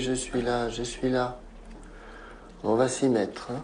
je suis là, je suis là. On va s'y mettre, hein.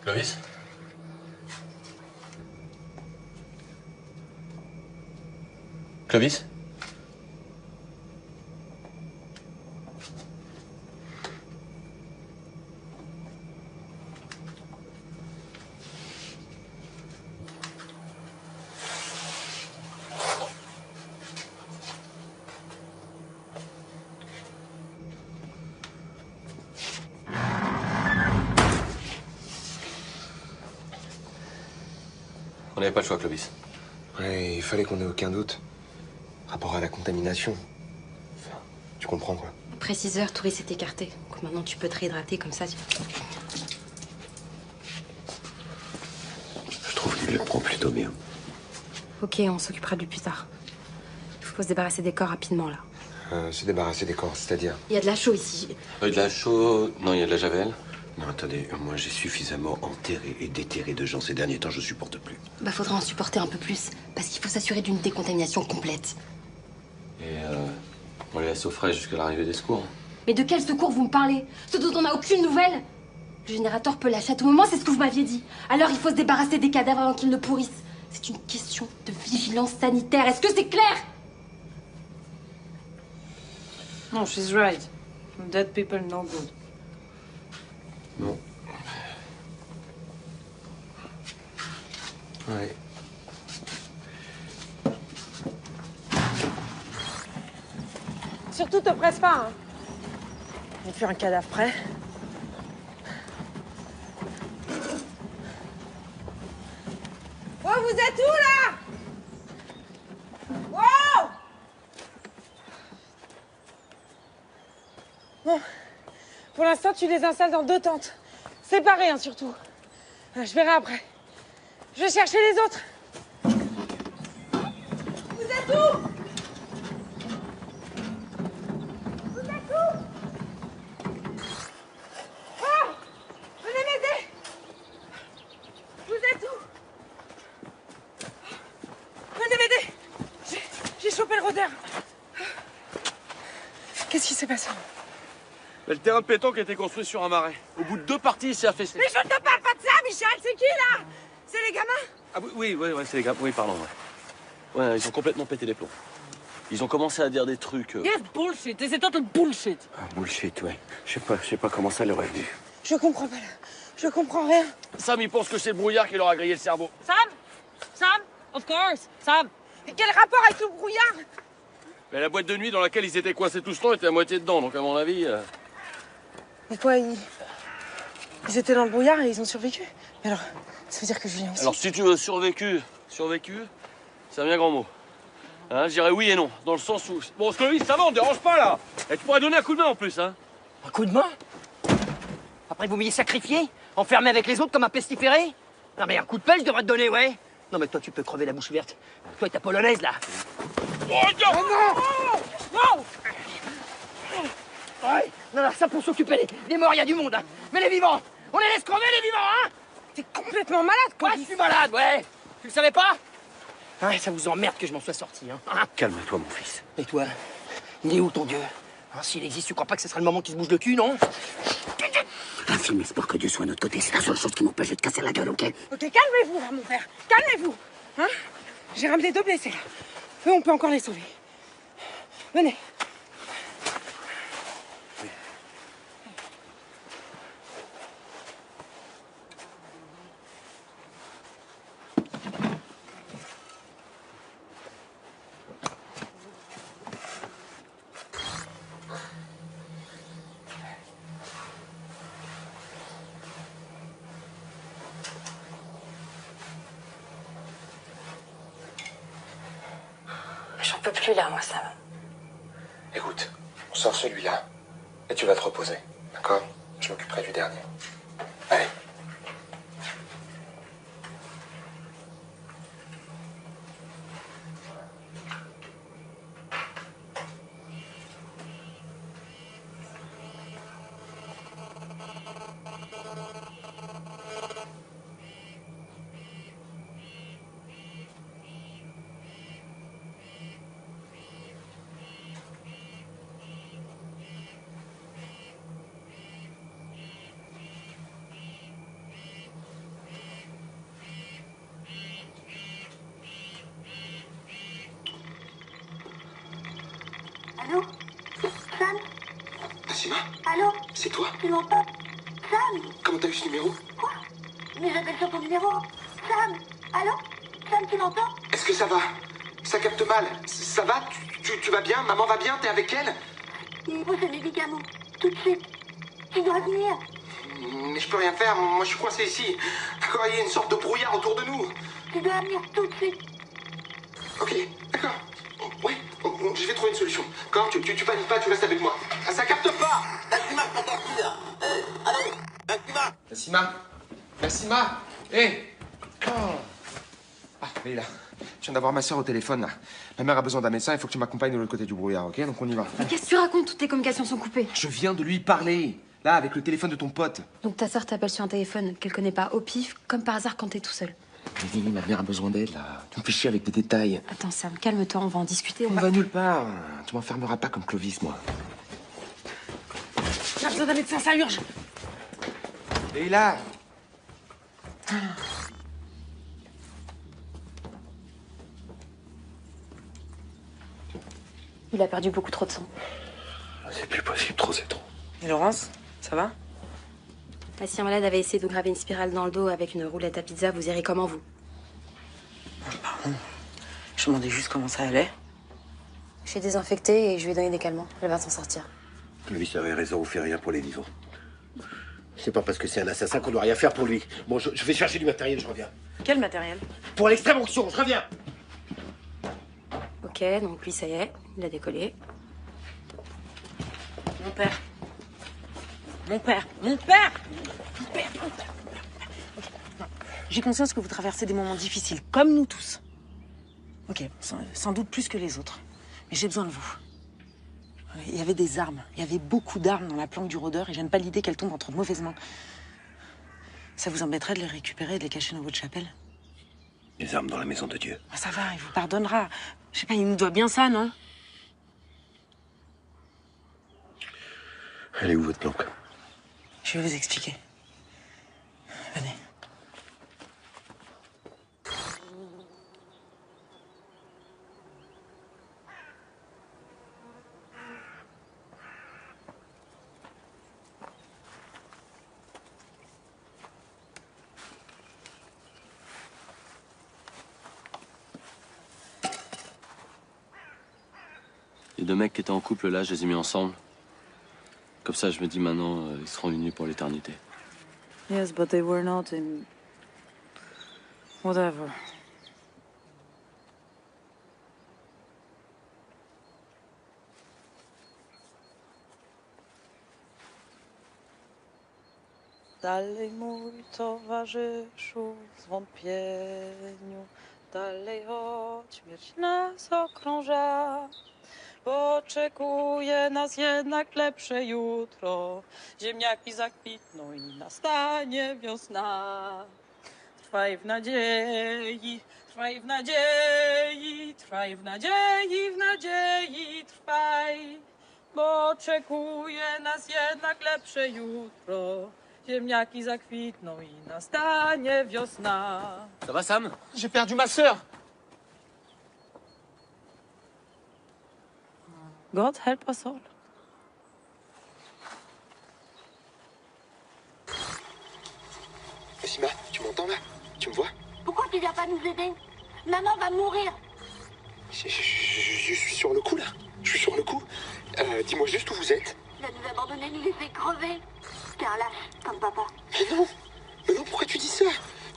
Clovis? Clovis? On n'avait pas le choix, Clovis. Ouais, il fallait qu'on ait aucun doute. Rapport à la contamination. Enfin, tu comprends, quoi. Après 6 heures, Touris s'est écarté. Donc maintenant, tu peux te réhydrater comme ça. Je trouve qu'il le prend plutôt bien. Ok, on s'occupera du plus tard. Il faut se débarrasser des corps rapidement, là. Se débarrasser des corps, c'est-à-dire? Il y a de la chaux ici. De la chaux... Non, il y a de la javel. Non, attendez, moi j'ai suffisamment enterré et déterré de gens ces derniers temps, je supporte plus. Bah, faudra en supporter un peu plus. Parce qu'il faut s'assurer d'une décontamination complète. Et on les laisse au frais jusqu'à l'arrivée des secours. Mais de quel secours vous me parlez? Ce dont on n'a aucune nouvelle? Le générateur peut lâcher à tout moment, c'est ce que vous m'aviez dit. Alors il faut se débarrasser des cadavres avant qu'ils ne pourrissent. C'est une question de vigilance sanitaire. Est-ce que c'est clair? No, she's right. Dead people no good. Non. Ouais. Surtout te presse pas, hein. Il fait un cadavre prêt. Oh, vous êtes où, là? Wow! Bon, pour l'instant, tu les installes dans 2 tentes. Séparées, hein, surtout. Je verrai après. Je vais chercher les autres. Vous êtes où? Vous êtes où? Oh! Venez m'aider! Vous êtes où? Venez m'aider! J'ai chopé le rôdeur. Qu'est-ce qui s'est passé? Le terrain de pétanque a été construit sur un marais. Au bout de 2 parties, il s'est affaissé. Mais je ne te parle pas de ça, Michel! C'est qui, là? C'est les gamins? Ah oui, c'est les gars. Oui, pardon, ouais. Ouais, ils ont complètement pété les plombs. Ils ont commencé à dire des trucs... Yes, bullshit! C'est total bullshit! Ah, bullshit, ouais. Je sais pas comment ça leur est venu. Je comprends pas, là. Je comprends rien. Sam, il pense que c'est le brouillard qui leur a grillé le cerveau. Sam? Sam? Of course! Sam! Et quel rapport avec le brouillard? Mais la boîte de nuit dans laquelle ils étaient coincés tout ce temps était à moitié dedans, donc à mon avis... Mais quoi, ils étaient dans le brouillard et ils ont survécu? Mais alors, ça veut dire que Julien aussi? Alors si tu veux survécu, c'est un bien grand mot. Hein, je dirais oui et non, dans le sens où... Bon, Clovis, ça va, on te dérange pas, là. Et tu pourrais donner un coup de main, en plus, hein. Un coup de main? Après, vous m'y sacrifiez? Enfermé avec les autres comme un pestiféré? Non, mais un coup de pelle, je devrais te donner, ouais. Non, mais toi, tu peux crever la bouche ouverte. Toi et ta polonaise, là. Oh, non! Non! Ouais, non, non, ça pour s'occuper des morts, il y a du monde, hein. Mais les vivants, on les laisse crever, les vivants, hein. T'es complètement malade, quoi. Ouais, je suis malade, ouais. Tu le savais pas? Ouais, ça vous emmerde que je m'en sois sorti, hein. Calme-toi, mon fils. Et toi, il est où ton Dieu? Hein, s'il existe, tu crois pas que ce sera le moment qu'il se bouge le cul, non? Infime espoir que Dieu soit à notre côté, c'est la seule chose qui m'empêche de te casser la gueule, ok? Ok, calmez-vous, là, mon père. Calmez-vous. Hein? J'ai ramené 2 blessés, là. Eux, on peut encore les sauver. Venez. J'en peux plus là, moi, Sam. Écoute, on sort celui-là et tu vas te reposer, d'accord? Je m'occuperai du dernier. Allez. Allô? Sam? Nassima? Allô? C'est toi? Tu m'entends? Sam? Comment t'as eu ce numéro? Quoi? Mais j'appelle sur ton numéro. Sam? Allô? Sam, tu m'entends? Est-ce que ça va? Ça capte mal. Ça va? Tu vas bien? Maman va bien? T'es avec elle? Il me faut ce médicament. Tout de suite. Tu dois venir. Mais je peux rien faire, moi je suis coincé ici. D'accord, il y a une sorte de brouillard autour de nous. Tu dois venir tout de suite. Ok, d'accord. Oui, je vais trouver une solution. D'accord, tu paniques pas, tu restes avec moi. Ah, ça capte pas! Nassima? Nassima? Hé! Oh. Ah, elle est là. Je viens d'avoir ma soeur au téléphone, là. Ma mère a besoin d'un médecin, il faut que tu m'accompagnes de l'autre côté du brouillard, ok? Donc on y va. Mais qu'est-ce que tu racontes? Toutes tes communications sont coupées. Je viens de lui parler. Là, avec le téléphone de ton pote. Donc ta sœur t'appelle sur un téléphone qu'elle connaît pas au pif, comme par hasard quand t'es tout seul. Mais ma mère a besoin d'aide, là. Tu me fais chier avec tes détails. Attends, Sam, calme-toi, on va en discuter. On va nulle part. Tu m'enfermeras pas comme Clovis, moi. J'ai besoin d'un médecin, ça urge. Et là? Il a perdu beaucoup trop de sang. C'est plus possible, trop c'est trop. Et Laurence, ça va? Patient malade avait essayé de graver une spirale dans le dos avec une roulette à pizza, vous irez comment, vous? Pardon. Je me demandais juste comment ça allait. J'ai désinfecté et je lui ai donné des calmants. Elle va s'en sortir. Clovis avait raison, on fait rien pour les vivants. C'est pas parce que c'est un assassin qu'on doit rien faire pour lui. Bon, je vais chercher du matériel, je reviens. Quel matériel? Pour l'extrême onction, je reviens. Ok, donc lui, ça y est, il a décollé. Mon père. Mon père. Mon père. Mon père. Mon père. J'ai conscience que vous traversez des moments difficiles, comme nous tous. Ok, sans doute plus que les autres. Mais j'ai besoin de vous. Il y avait des armes. Il y avait beaucoup d'armes dans la planque du rôdeur et j'aime pas l'idée qu'elles tombent entre de mauvaises mains. Ça vous embêterait de les récupérer et de les cacher dans votre chapelle? Les armes dans la maison de Dieu. Ah, ça va, il vous pardonnera. Je sais pas, il nous doit bien ça, non? Elle est où votre planque? Je vais vous expliquer. Venez. Les 2 mecs qui étaient en couple, là, je les ai mis ensemble. Comme ça, je me dis maintenant, ils seront unis pour l'éternité. Yes, but they were not in... Whatever. Dalej mój towarzyszu w zwątpieniu, dalej choć śmierć nas okrąża. Oczekuje nas jednak lepsze jutro. Ziemniaki zakwitną i nastanie wiosna. Trwaj w nadziei, trwaj w nadziei, trwaj w nadziei, w nadziei trwaj. Bo oczekuje nas jednak lepsze jutro. Ziemniaki zakwitną i nastanie wiosna. Ça va, Sam? J'ai perdu ma sœur. God help us all. Sima, tu m'entends là? Tu me vois? Pourquoi tu viens pas nous aider? Maman va mourir. Je suis sur le coup là. Je suis sur le coup. Dis-moi juste où vous êtes. Il va nous abandonner, nous laisser crever. T'es un lâche, comme papa. Mais non, pourquoi tu dis ça?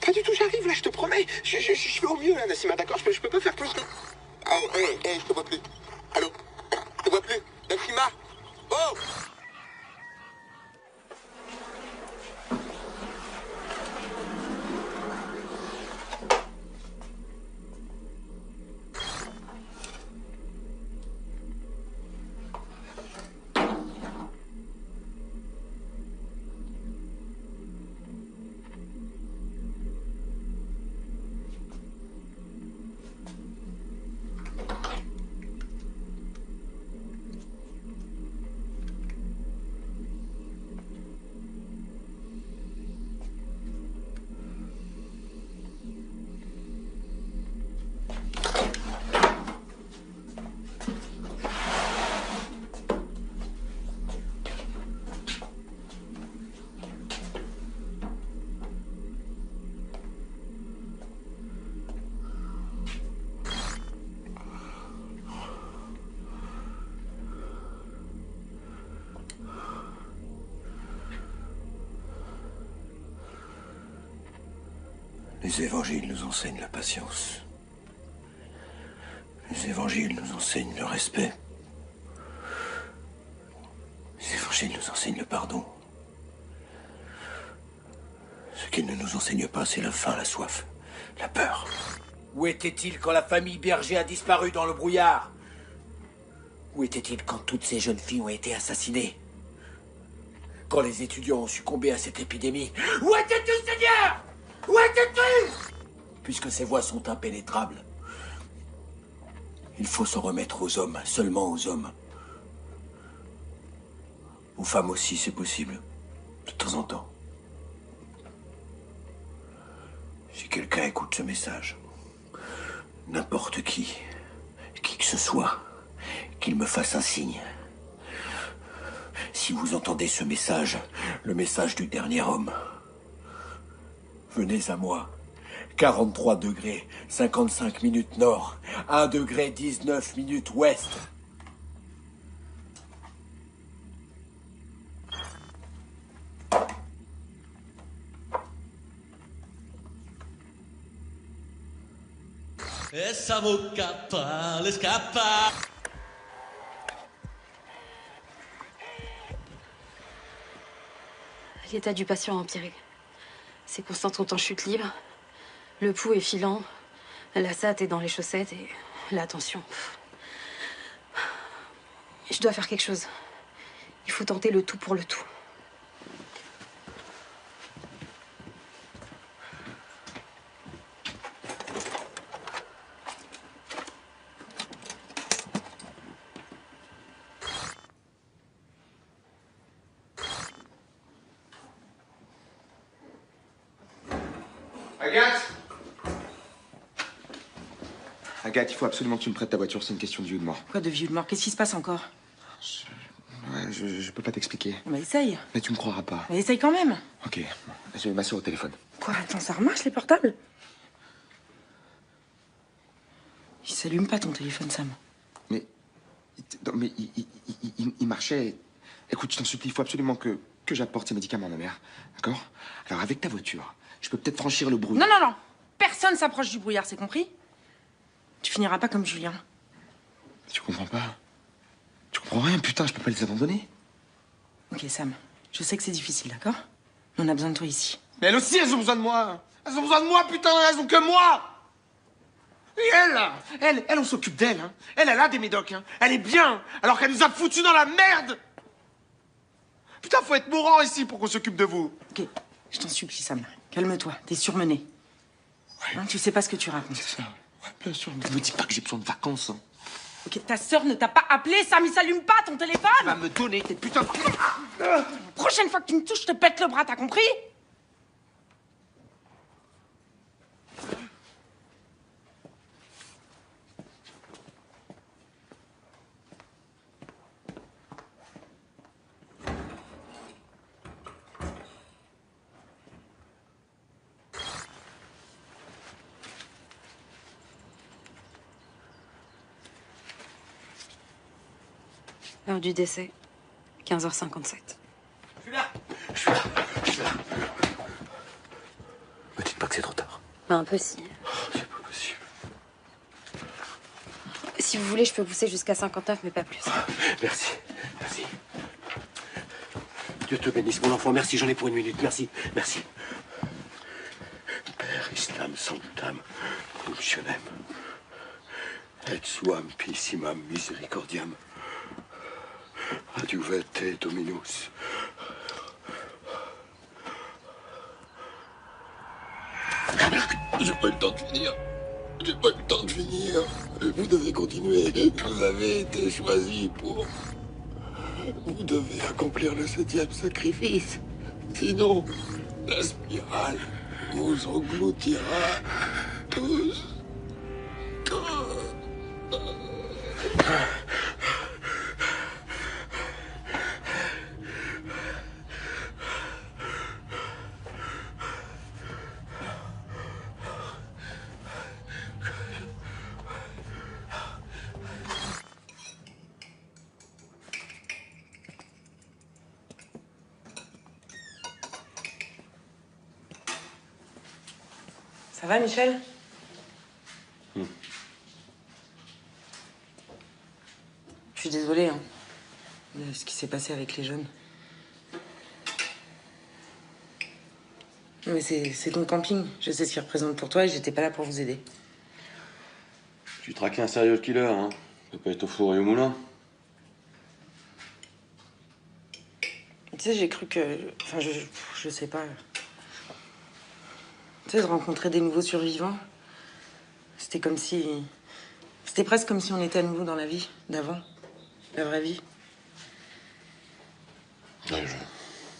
Pas du tout, j'arrive là, je te promets. Je fais au mieux là, Nassima, d'accord? Je peux pas faire plus que... Ah, je te vois plus. Allô? Je te vois plus. Nassima? Oh! Les évangiles nous enseignent la patience. Les évangiles nous enseignent le respect. Les évangiles nous enseignent le pardon. Ce qu'ils ne nous enseignent pas, c'est la faim, la soif, la peur. Où était-il quand la famille Berger a disparu dans le brouillard? Où était-il quand toutes ces jeunes filles ont été assassinées? Quand les étudiants ont succombé à cette épidémie? Où étais-tu, Seigneur? Où étais-tu? Puisque ces voies sont impénétrables, il faut s'en remettre aux hommes, seulement aux hommes. Aux femmes aussi, c'est possible, de temps en temps. Si quelqu'un écoute ce message, n'importe qui que ce soit, qu'il me fasse un signe. Si vous entendez ce message, le message du dernier homme, venez à moi. 43 degrés, 55 minutes nord, 1 degré, 19 minutes ouest. Essa boca para escapar. L'état du patient a empiré. Ses constantes sont en chute libre. Le pouls est filant. La SAT est dans les chaussettes et la tension. Je dois faire quelque chose. Il faut tenter le tout pour le tout. Agathe! Agathe, il faut absolument que tu me prêtes ta voiture, c'est une question de vie ou de mort. Quoi de vie ou de mort? Qu'est-ce qui se passe encore? Je peux pas t'expliquer. Mais essaye. Mais tu me croiras pas. Mais essaye quand même. Ok, j'ai ma soeur au téléphone. Quoi? Attends, ça remarche les portables? Il s'allume pas ton téléphone, Sam. Mais il marchait. Écoute, je t'en supplie, il faut absolument que j'apporte ces médicaments à ma mère. D'accord? Alors avec ta voiture, je peux peut-être franchir le brouillard. Non, non, non. Personne s'approche du brouillard, c'est compris? Tu finiras pas comme Julien. Tu comprends pas? Tu comprends rien, putain, je peux pas les abandonner. Ok, Sam, je sais que c'est difficile, d'accord? Mais on a besoin de toi ici. Mais elles aussi, elles ont besoin de moi. Elles ont besoin de moi, putain, elles ont que moi. Et elle, là, elle, on s'occupe d'elle, hein. Elle a des médocs, hein. Elle est bien, alors qu'elle nous a foutus dans la merde. Putain, faut être mourant ici pour qu'on s'occupe de vous. Ok, je t'en supplie, Sam. Calme-toi, t'es surmené. Hein, tu sais pas ce que tu racontes. Ouais, bien sûr, mais ne me dis pas que j'ai besoin de vacances. Hein. Ok, ta sœur ne t'a pas appelé, Sam, il s'allume pas ton téléphone. Tu vas me donner tes putains de... Prochaine fois que tu me touches, je te pète le bras, t'as compris? L'heure du décès, 15h57. Je suis là. Me dites pas que c'est trop tard. Ben, un peu si. C'est pas possible. Si vous voulez, je peux pousser jusqu'à 59, mais pas plus. Merci. Dieu te bénisse, mon enfant. Merci, j'en ai pour une minute. Merci. Père Islam Sanctam, Functionem, et suam pissimam misericordiam, adiuvete Dominus. J'ai pas eu le temps de finir. Vous devez continuer. Vous avez été choisi pour... Vous devez accomplir le 7e sacrifice. Sinon, la spirale vous engloutira tous. Ça va, Michel? Je suis désolée, hein, de ce qui s'est passé avec les jeunes. Mais c'est ton camping. Je sais ce qu'il représente pour toi et j'étais pas là pour vous aider. Tu traquais un serial killer, hein. Tu peux pas être au four et au moulin. Tu sais, j'ai cru que... Enfin, je sais pas. Tu sais, de rencontrer des nouveaux survivants, c'était comme si... C'était presque comme si on était à nouveau dans la vie d'avant. La vraie vie. Ouais,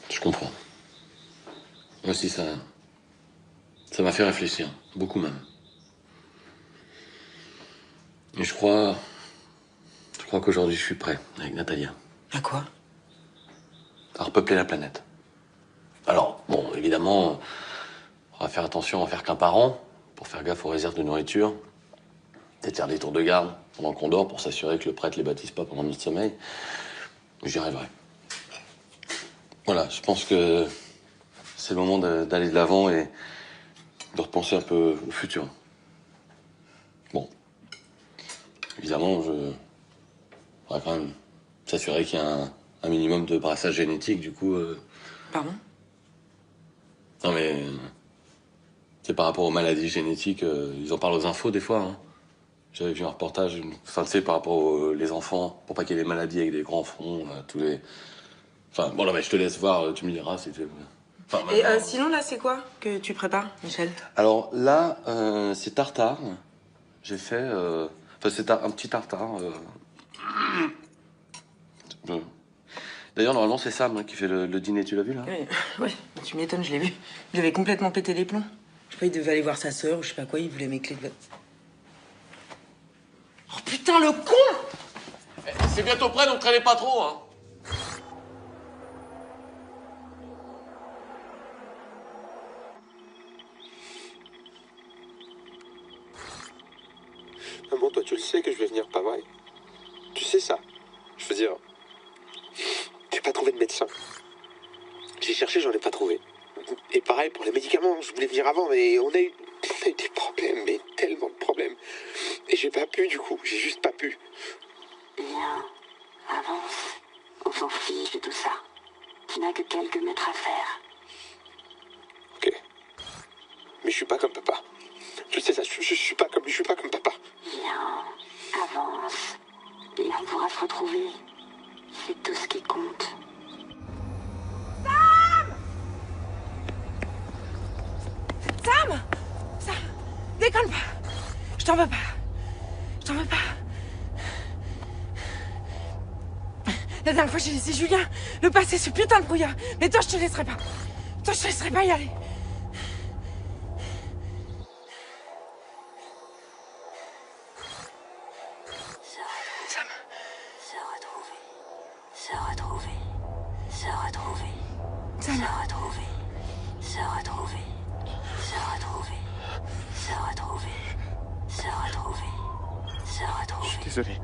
je comprends. Moi aussi, ça m'a fait réfléchir. Beaucoup même. Et je crois qu'aujourd'hui, je suis prêt avec Natalia. À quoi? À repeupler la planète. Alors, bon, évidemment, on va faire attention à faire qu'un par an, pour faire gaffe aux réserves de nourriture. Peut-être faire des tours de garde pendant qu'on dort pour s'assurer que le prêtre les baptise pas pendant notre sommeil. J'y arriverai. Voilà, je pense que c'est le moment d'aller de l'avant et de repenser un peu au futur. Bon. Évidemment, faudra quand même s'assurer qu'il y a un minimum de brassage génétique, du coup... Pardon? Non mais... c'est par rapport aux maladies génétiques, ils en parlent aux infos des fois, hein. J'avais vu un reportage, enfin, tu sais, par rapport aux les enfants, pour pas qu'il y ait des maladies avec des grands fronts, tous les... Enfin, bon, là, mais je te laisse voir, tu me diras si tu... Enfin, Et sinon, là, c'est quoi que tu prépares, Michel? Alors, là, c'est tartare. J'ai fait... Enfin, c'est un petit tartare. D'ailleurs, normalement, c'est Sam hein, qui fait le dîner, tu l'as vu, là? Oui, ouais, tu m'étonnes, je l'ai vu. Il avait complètement pété les plombs. Je sais pas, il devait aller voir sa sœur ou je sais pas quoi, il voulait mes clés de... Oh putain, le con! C'est bientôt prêt, donc traînez pas trop, hein. Maman, toi, tu le sais que je vais venir pas mal. Tu sais ça. Je veux dire, j'ai pas trouvé de médecin. J'ai cherché, j'en ai pas trouvé. Et pareil pour les médicaments, je voulais venir avant, mais on a eu des problèmes, mais tellement de problèmes. Et j'ai pas pu, du coup, j'ai juste pas pu. Bien, avance. On s'en fiche de tout ça. Tu n'as que quelques mètres à faire. Ok. Mais je suis pas comme papa. Je sais ça, je suis pas comme papa. Viens, avance. Et on pourra se retrouver. C'est tout ce qui compte. Sam! Sam! Déconne pas! Je t'en veux pas! Je t'en veux pas! La dernière fois, j'ai laissé Julien le passer ce putain de brouillard. Mais toi, je te laisserai pas. Toi, je te laisserai pas y aller. Sam. Se retrouver. Se retrouver. Se retrouver. Sam. Se retrouver. Se retrouver. Se retrouver. Se retrouver. Se retrouver. Se retrouver. Je suis désolé.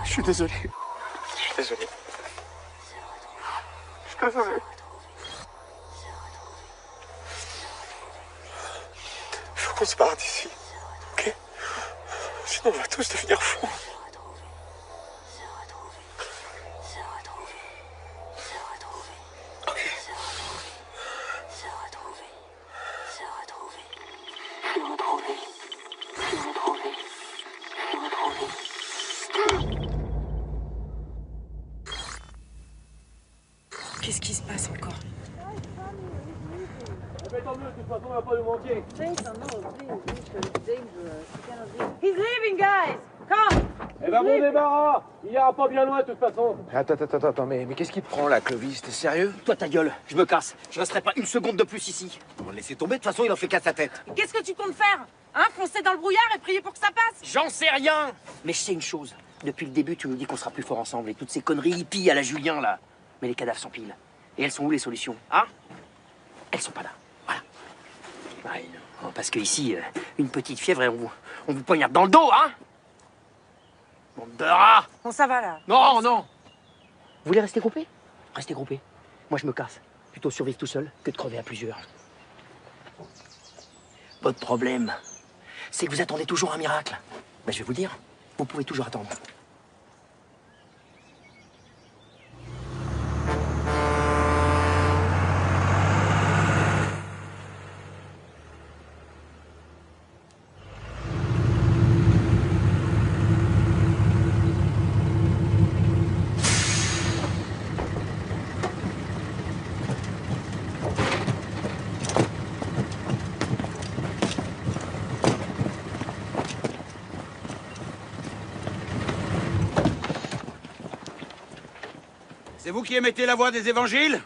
Je suis désolé. Je suis désolé. Je suis désolé. Faut qu'on se barre d'ici. Ok? Sinon on va tous devenir fous. Qu'est-ce qui se passe encore? Mais tant mieux, de toute façon, on va pas nous manquer. He's leaving, guys! Come! Eh ben bon débarras. Il ira pas bien loin de toute façon. Attends, mais qu'est-ce qui te prend là, Clovis? T'es sérieux? Toi, ta gueule, je me casse. Je resterai pas une seconde de plus ici. On va le laisser tomber, de toute façon, il en fait qu'à sa tête. Qu'est-ce que tu comptes faire? Hein? Foncer dans le brouillard et prier pour que ça passe? J'en sais rien. Mais je sais une chose. Depuis le début, tu nous dis qu'on sera plus fort ensemble et toutes ces conneries hippies à la Julien, là. Mais les cadavres s'empilent. Et elles sont où, les solutions? Hein? Elles sont pas là. Voilà. Ouais, non, parce que ici, une petite fièvre et on vous poignarde dans le dos, hein? Bande de rats! Bon, ça va, là. Non! Vous voulez rester groupés? Restez groupés. Moi, je me casse. Plutôt survivre tout seul que de crever à plusieurs. Votre problème, c'est que vous attendez toujours un miracle. Ben, je vais vous le dire. Vous pouvez toujours attendre. C'est vous qui émettez la voix des évangiles?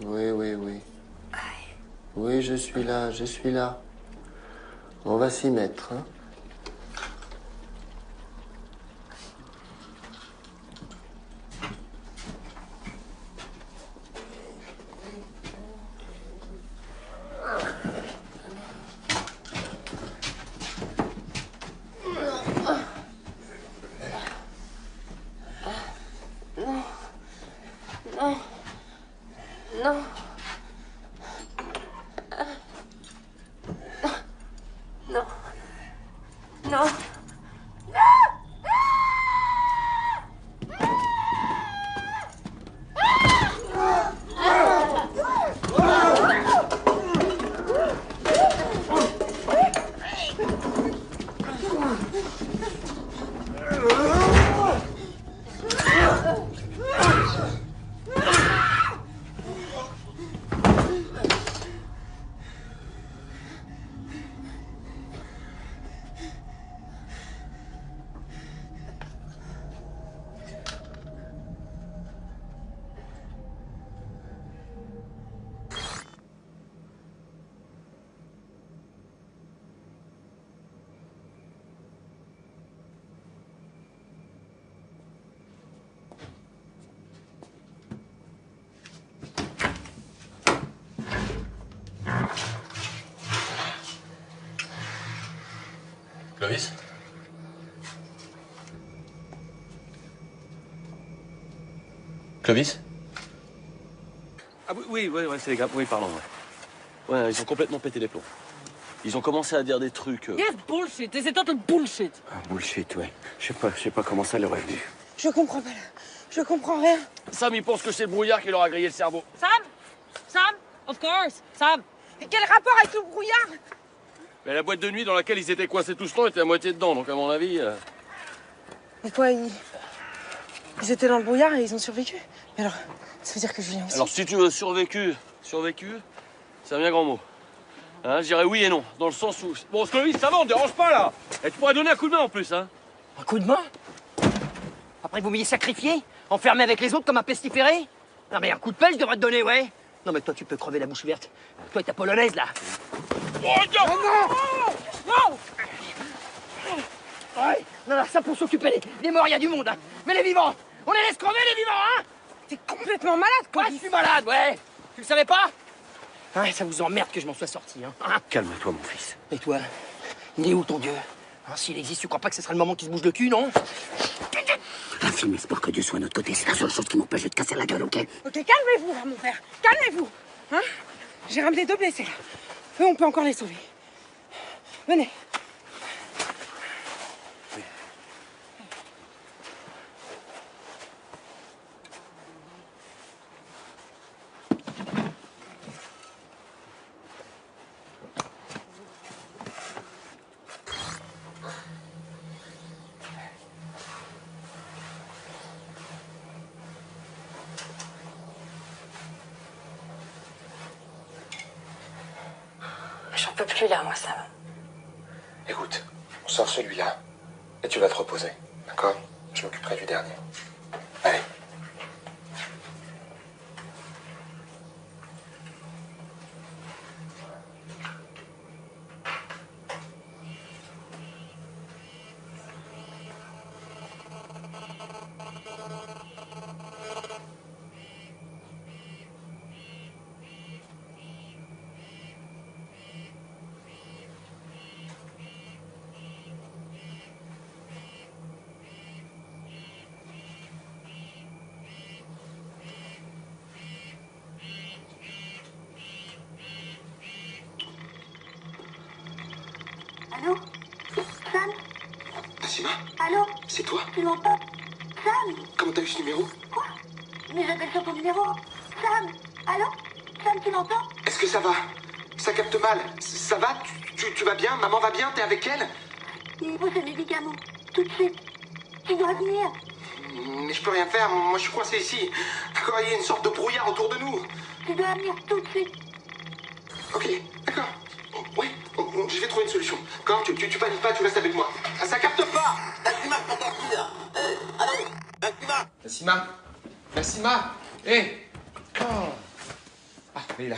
Oui. Oui, je suis là. On va s'y mettre, hein. Clovis? Clovis? Ah oui, c'est les gars. Oui, pardon, ouais. Ouais, ils ont complètement pété les plombs. Ils ont commencé à dire des trucs. Yes, bullshit. C'est total bullshit. Ah, bullshit, ouais. Je sais pas comment ça leur est venu. Je comprends pas. Je comprends rien. Sam, il pense que c'est le brouillard qui leur a grillé le cerveau. Sam, of course. Sam. Et quel rapport avec le brouillard? Mais la boîte de nuit dans laquelle ils étaient coincés tous le temps était à moitié dedans, donc à mon avis... Mais quoi, ils étaient dans le brouillard et ils ont survécu? Mais alors, ça veut dire que Julien aussi? Alors si tu veux survécu, c'est un bien grand mot. Hein, je dirais oui et non, dans le sens où... Bon, Clovis, ça va, on te dérange pas, là. Et tu pourrais donner un coup de main en plus, hein. Un coup de main? Après vous m'ayez sacrifié? Enfermé avec les autres comme un pestiféré? Non mais un coup de pelle, je devrais te donner, ouais. Non mais toi, tu peux crever la bouche ouverte. Toi et ta polonaise, là. Oh, Non! Ouais, non, ça pour s'occuper les morts, il y a du monde, hein. Mais les vivants, on les laisse crever, les vivants, hein. T'es complètement malade, quoi. Ouais, je suis malade, ouais. Tu le savais pas? Ouais, ça vous emmerde que je m'en sois sorti, hein. Calme-toi, mon fils. Et toi, il est où ton Dieu? Hein, s'il existe, tu crois pas que ce sera le moment qu'il se bouge le cul, non? Ainsi, espoir que Dieu soit à notre côté, c'est la seule chose qui m'empêche de te casser la gueule, ok? Ok, calmez-vous, là, mon père. Calmez-vous. Hein? J'ai ramené 2 blessés, là. Eux, on peut encore les sauver. Venez. J'en peux plus là, moi, Sam. Écoute, on sort celui-là et tu vas te reposer, d'accord? Je m'occuperai du dernier. Allez. Allô? Sam? Nassima? Allô? C'est toi? Tu m'entends? Sam? Comment t'as eu ce numéro? Quoi? Mais j'appelle sur ton numéro. Sam? Allô? Sam, tu m'entends? Est-ce que ça va? Ça capte mal. Ça va? Tu vas bien? Maman va bien? T'es avec elle? Il faut ces médicaments. Tout de suite. Tu dois venir. Mais je peux rien faire. Moi, je suis coincé ici. D'accord, il y a une sorte de brouillard autour de nous. Tu dois venir tout de suite. Ok, d'accord. Ouais, je vais trouver une solution. D'accord, tu paniques pas, tu restes avec moi. Ah, ça capte pas! Nassima, je t'entends plus là. Allô? Nassima? Nassima! Hé! Oh. Ah, elle est là.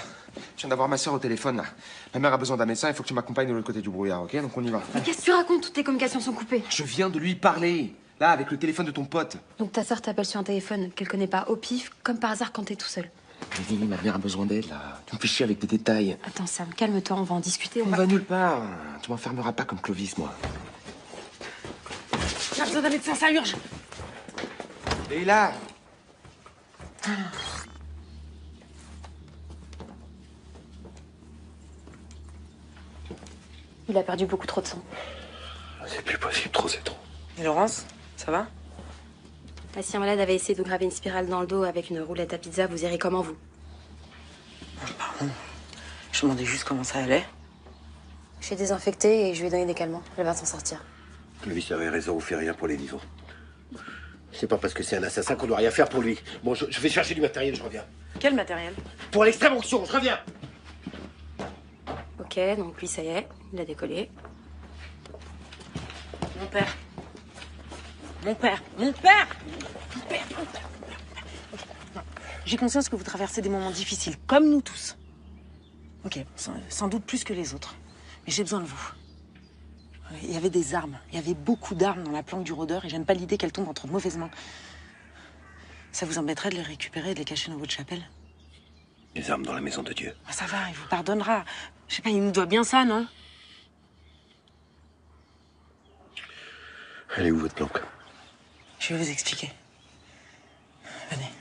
Je viens d'avoir ma soeur au téléphone, là. Ma mère a besoin d'un médecin, il faut que tu m'accompagnes de l'autre côté du brouillard, ok? Donc on y va. Qu'est-ce que tu racontes? Toutes tes communications sont coupées. Je viens de lui parler. Là, avec le téléphone de ton pote. Donc ta sœur t'appelle sur un téléphone qu'elle connaît pas au pif, comme par hasard quand t'es tout seul. Lily, ma mère a besoin d'aide, là. Tu me fais chier avec tes détails. Attends, Sam, calme-toi, on va en discuter. On va nulle part. Tu m'enfermeras pas comme Clovis, moi. J'ai besoin d'un médecin, ça urge. Et là. Il a perdu beaucoup trop de sang. C'est plus possible, trop c'est trop. Et Laurence, ça va? Si un malade avait essayé de graver une spirale dans le dos avec une roulette à pizza, vous irez comment, vous? Pardon. Je demandais juste comment ça allait. Je l'ai désinfecté et je lui ai donné des calmants. Elle va s'en sortir. Clovis avait raison, on fait rien pour les vivants. C'est pas parce que c'est un assassin qu'on doit rien faire pour lui. Bon, je vais chercher du matériel, je reviens. Quel matériel? Pour l'extrême onction, je reviens. Ok, donc lui, ça y est, il a décollé. Mon père. Mon père. Mon père. Mon père. Mon père. J'ai conscience que vous traversez des moments difficiles, comme nous tous. Ok, sans doute plus que les autres. Mais j'ai besoin de vous. Il y avait des armes. Il y avait beaucoup d'armes dans la planque du rôdeur et j'aime pas l'idée qu'elles tombent entre de mauvaises mains. Ça vous embêterait de les récupérer et de les cacher dans votre chapelle? Les armes dans la maison de Dieu. Ah, ça va, il vous pardonnera. Je sais pas, il nous doit bien ça, non? Elle est où votre planque? Je vais vous expliquer. Venez.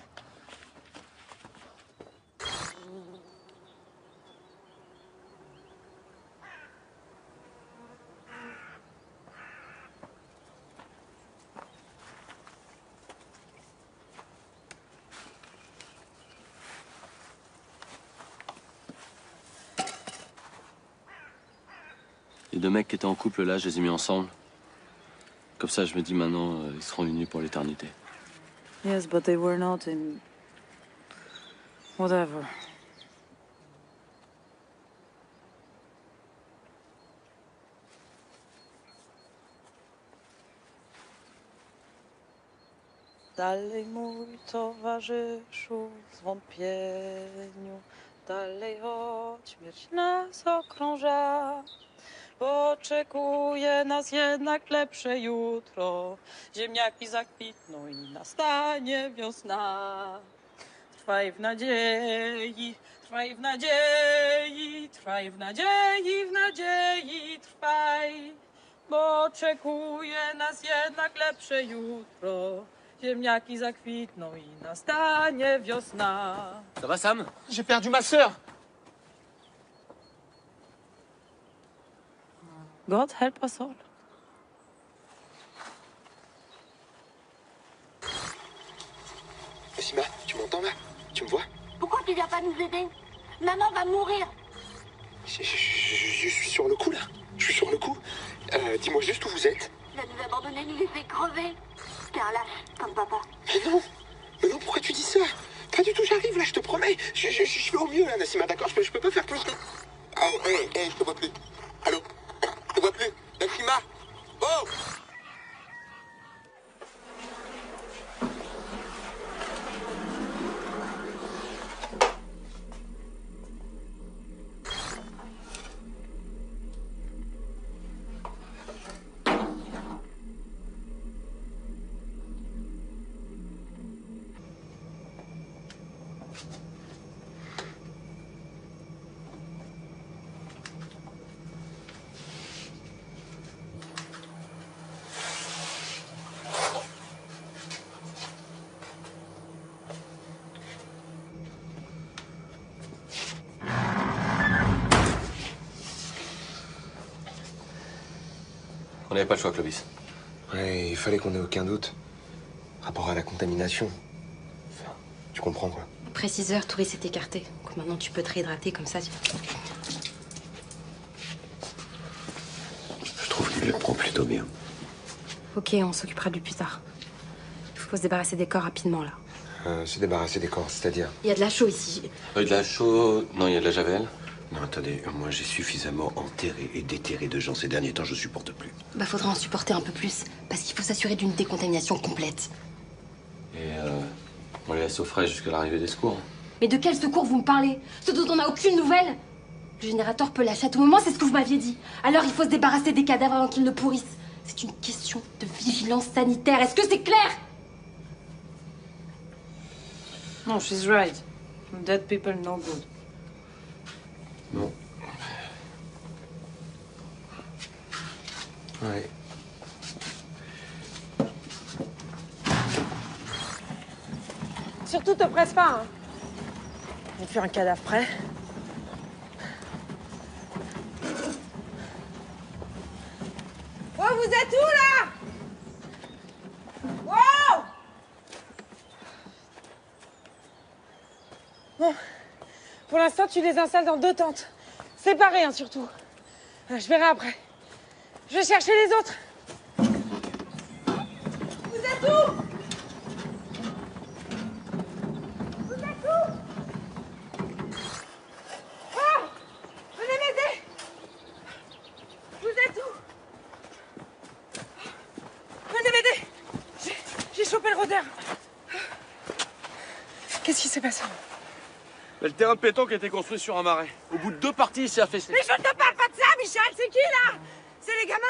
Les deux mecs qui étaient en couple là, je les ai mis ensemble. Comme ça, je me dis maintenant, ils seront unis pour l'éternité. Yes, but they were not in... Whatever. Dalej mój towarzyszu w zwątpieniu, dalej choć śmierć nas okrąża. Oczekuje nas jednak lepsze jutro. Ziemniaki zakwitną i nastanie wiosna. Trwaj w nadziei, trwaj w nadziei, trwaj w nadziei, w nadziei trwaj. Bo oczekuje nas jednak lepsze jutro. Ziemniaki zakwitną i nastanie wiosna. Ça va, Sam? J'ai perdu ma sœur. God help us all. Nassima, tu m'entends là? Tu me vois? Pourquoi tu viens pas nous aider? Maman va mourir. Je suis sur le coup là. Je suis sur le coup. Dis-moi juste où vous êtes. Tu vas nous abandonner, nous laisser crever. T'es un lâche, comme papa. Mais non. Mais non, pourquoi tu dis ça? Pas du tout, j'arrive là, je te promets. Je fais au mieux là, Nassima, d'accord? Je peux pas faire plus que... Ah, hé, je te vois plus. Allô? Je te vois plus. Nassima? Oh! On n'avait pas le choix, Clovis. Ouais, il fallait qu'on ait aucun doute. Rapport à la contamination. Enfin, tu comprends, quoi. Après 6 heures, Touris s'est écarté. Donc maintenant, tu peux te réhydrater comme ça. Je trouve qu'il le prend plutôt bien. Ok, on s'occupera de lui plus tard. Il faut se débarrasser des corps rapidement, là. Se débarrasser des corps, c'est-à-dire? Il y a de la chaux ici. De la chaux... Non, il y a de la javel. Non, attendez, moi j'ai suffisamment enterré et déterré de gens ces derniers temps, je supporte plus. Bah, faudra en supporter un peu plus. Parce qu'il faut s'assurer d'une décontamination complète. Et on les laisse au frais jusqu'à l'arrivée des secours. Mais de quel secours vous me parlez? Ce dont on n'a aucune nouvelle? Le générateur peut lâcher à tout moment, c'est ce que vous m'aviez dit. Alors il faut se débarrasser des cadavres avant qu'ils ne pourrissent. C'est une question de vigilance sanitaire. Est-ce que c'est clair? No, she's right. Dead people no good. Non. Ouais. Surtout te presse pas, hein. Il n'y a plus un cadavre prêt. Oh, vous êtes où, là? Wow! Bon, pour l'instant, tu les installes dans 2 tentes. Séparées, hein, surtout. Je verrai après. Je vais chercher les autres. Vous êtes où? Vous êtes où? Oh! Venez m'aider! Vous êtes où? Venez m'aider! J'ai chopé le rôdeur. Qu'est-ce qui s'est passé? Le terrain de pétanque a été construit sur un marais. Au bout de 2 parties, il s'est affaissé. Mais je ne te parle pas de ça, Michel! C'est qui, là? C'est les gamins?